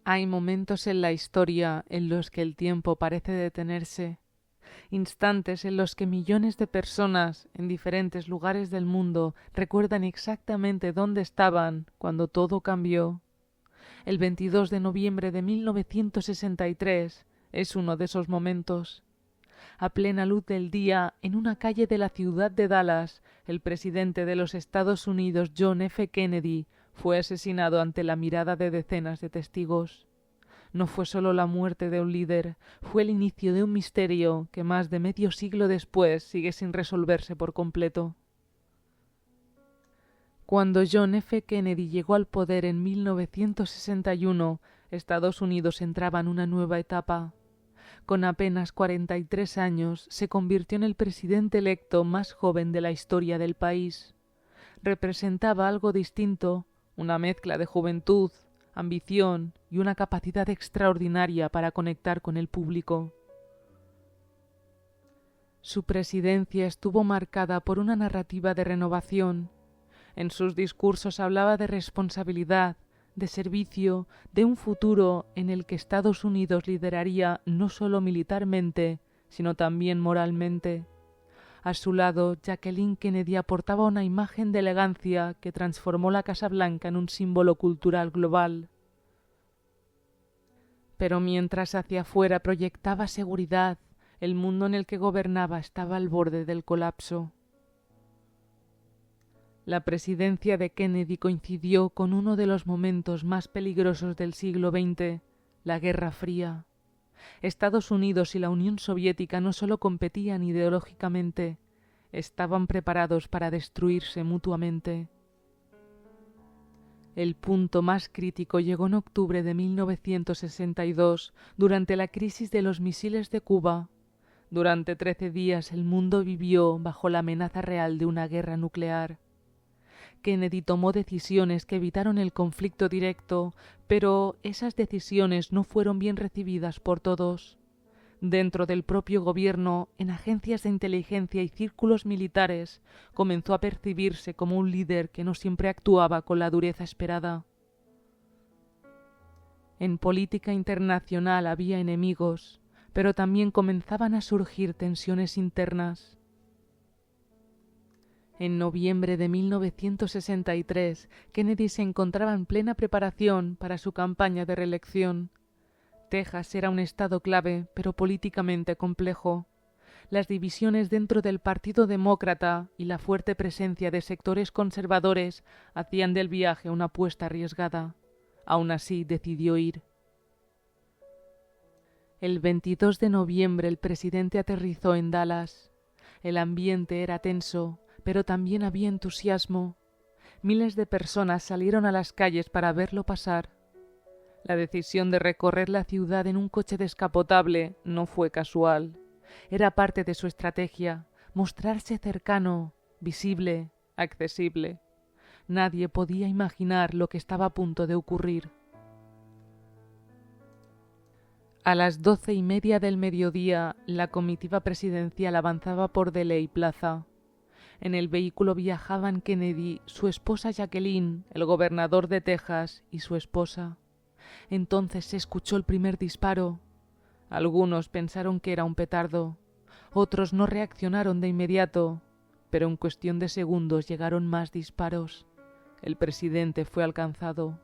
Hay momentos en la historia en los que el tiempo parece detenerse, instantes en los que millones de personas en diferentes lugares del mundo recuerdan exactamente dónde estaban cuando todo cambió. El 22 de noviembre de 1963 es uno de esos momentos. A plena luz del día, en una calle de la ciudad de Dallas, el presidente de los Estados Unidos, John F. Kennedy, fue asesinado ante la mirada de decenas de testigos. No fue solo la muerte de un líder, fue el inicio de un misterio que más de medio siglo después sigue sin resolverse por completo. Cuando John F. Kennedy llegó al poder en 1961, Estados Unidos entraba en una nueva etapa. Con apenas 43 años, se convirtió en el presidente electo más joven de la historia del país. Representaba algo distinto, una mezcla de juventud, ambición y una capacidad extraordinaria para conectar con el público. Su presidencia estuvo marcada por una narrativa de renovación. En sus discursos hablaba de responsabilidad, de servicio, de un futuro en el que Estados Unidos lideraría no solo militarmente, sino también moralmente. A su lado, Jacqueline Kennedy aportaba una imagen de elegancia que transformó la Casa Blanca en un símbolo cultural global. Pero mientras hacia afuera proyectaba seguridad, el mundo en el que gobernaba estaba al borde del colapso. La presidencia de Kennedy coincidió con uno de los momentos más peligrosos del siglo XX, la Guerra Fría. Estados Unidos y la Unión Soviética no solo competían ideológicamente, estaban preparados para destruirse mutuamente. El punto más crítico llegó en octubre de 1962, durante la crisis de los misiles de Cuba. Durante 13 días el mundo vivió bajo la amenaza real de una guerra nuclear. Kennedy tomó decisiones que evitaron el conflicto directo, pero esas decisiones no fueron bien recibidas por todos. Dentro del propio gobierno, en agencias de inteligencia y círculos militares, comenzó a percibirse como un líder que no siempre actuaba con la dureza esperada. En política internacional había enemigos, pero también comenzaban a surgir tensiones internas. En noviembre de 1963, Kennedy se encontraba en plena preparación para su campaña de reelección. Texas era un estado clave, pero políticamente complejo. Las divisiones dentro del Partido Demócrata y la fuerte presencia de sectores conservadores hacían del viaje una apuesta arriesgada. Aún así, decidió ir. El 22 de noviembre el presidente aterrizó en Dallas. El ambiente era tenso, pero también había entusiasmo. Miles de personas salieron a las calles para verlo pasar. La decisión de recorrer la ciudad en un coche descapotable no fue casual. Era parte de su estrategia, mostrarse cercano, visible, accesible. Nadie podía imaginar lo que estaba a punto de ocurrir. A las 12:30 del mediodía, la comitiva presidencial avanzaba por Dealey Plaza. En el vehículo viajaban Kennedy, su esposa Jacqueline, el gobernador de Texas y su esposa. Entonces se escuchó el primer disparo. Algunos pensaron que era un petardo, otros no reaccionaron de inmediato, pero en cuestión de segundos llegaron más disparos. El presidente fue alcanzado.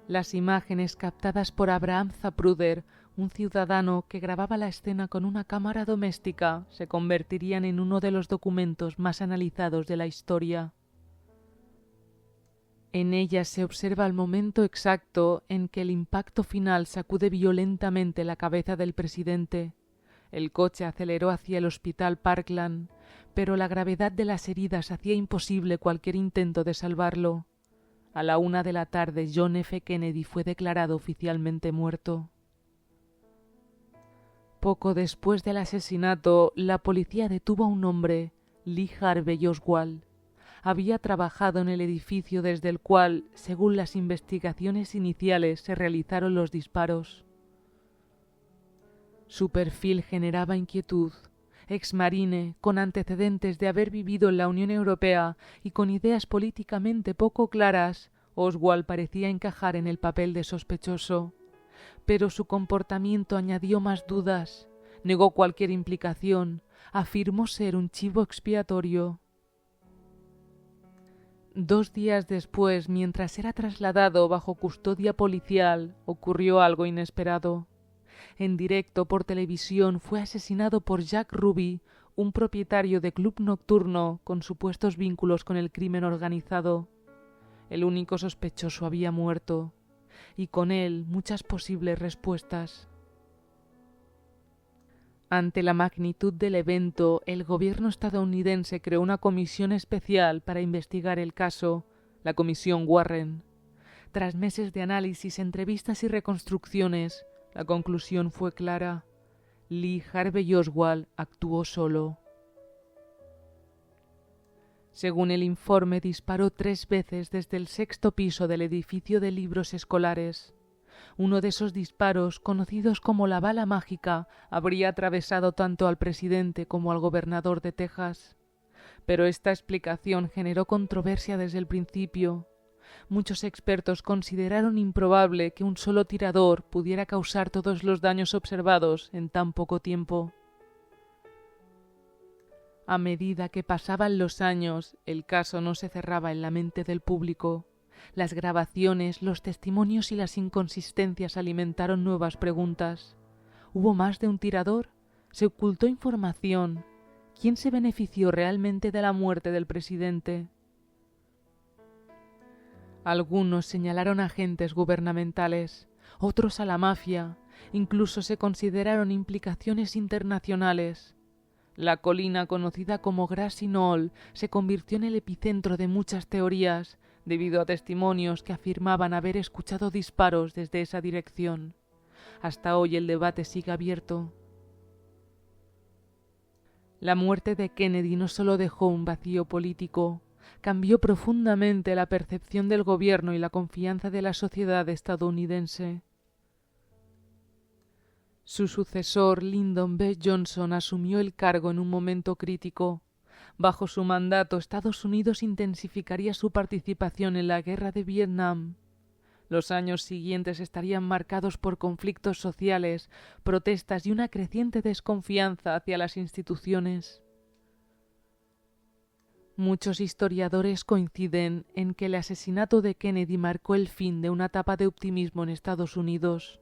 Las imágenes captadas por Abraham Zapruder, un ciudadano que grababa la escena con una cámara doméstica, se convertirían en uno de los documentos más analizados de la historia. En ellas se observa el momento exacto en que el impacto final sacude violentamente la cabeza del presidente. El coche aceleró hacia el hospital Parkland, pero la gravedad de las heridas hacía imposible cualquier intento de salvarlo. A la 1 de la tarde, John F. Kennedy fue declarado oficialmente muerto. Poco después del asesinato, la policía detuvo a un hombre, Lee Harvey Oswald. Había trabajado en el edificio desde el cual, según las investigaciones iniciales, se realizaron los disparos. Su perfil generaba inquietud. Exmarine, con antecedentes de haber vivido en la Unión Europea y con ideas políticamente poco claras, Oswald parecía encajar en el papel de sospechoso, pero su comportamiento añadió más dudas. Negó cualquier implicación, afirmó ser un chivo expiatorio. 2 días después, mientras era trasladado bajo custodia policial, ocurrió algo inesperado. En directo por televisión fue asesinado por Jack Ruby, un propietario de club nocturno con supuestos vínculos con el crimen organizado. El único sospechoso había muerto, y con él muchas posibles respuestas. Ante la magnitud del evento, el gobierno estadounidense creó una comisión especial para investigar el caso, la Comisión Warren. Tras meses de análisis, entrevistas y reconstrucciones, la conclusión fue clara. Lee Harvey Oswald actuó solo. Según el informe, disparó 3 veces desde el 6º piso del edificio de libros escolares. Uno de esos disparos, conocidos como la bala mágica, habría atravesado tanto al presidente como al gobernador de Texas. Pero esta explicación generó controversia desde el principio. Muchos expertos consideraron improbable que un solo tirador pudiera causar todos los daños observados en tan poco tiempo. A medida que pasaban los años, el caso no se cerraba en la mente del público. Las grabaciones, los testimonios y las inconsistencias alimentaron nuevas preguntas. ¿Hubo más de un tirador? ¿Se ocultó información? ¿Quién se benefició realmente de la muerte del presidente? Algunos señalaron a agentes gubernamentales, otros a la mafia, incluso se consideraron implicaciones internacionales. La colina conocida como Grassy Knoll se convirtió en el epicentro de muchas teorías, debido a testimonios que afirmaban haber escuchado disparos desde esa dirección. Hasta hoy el debate sigue abierto. La muerte de Kennedy no solo dejó un vacío político, cambió profundamente la percepción del gobierno y la confianza de la sociedad estadounidense. Su sucesor, Lyndon B. Johnson, asumió el cargo en un momento crítico. Bajo su mandato, Estados Unidos intensificaría su participación en la guerra de Vietnam. Los años siguientes estarían marcados por conflictos sociales, protestas y una creciente desconfianza hacia las instituciones. Muchos historiadores coinciden en que el asesinato de Kennedy marcó el fin de una etapa de optimismo en Estados Unidos.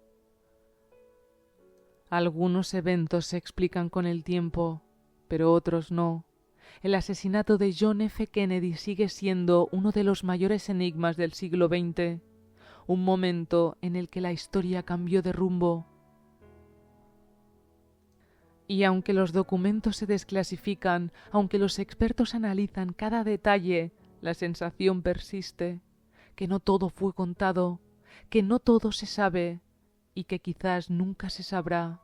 Algunos eventos se explican con el tiempo, pero otros no. El asesinato de John F. Kennedy sigue siendo uno de los mayores enigmas del siglo XX, un momento en el que la historia cambió de rumbo. Y aunque los documentos se desclasifican, aunque los expertos analizan cada detalle, la sensación persiste, que no todo fue contado, que no todo se sabe y que quizás nunca se sabrá.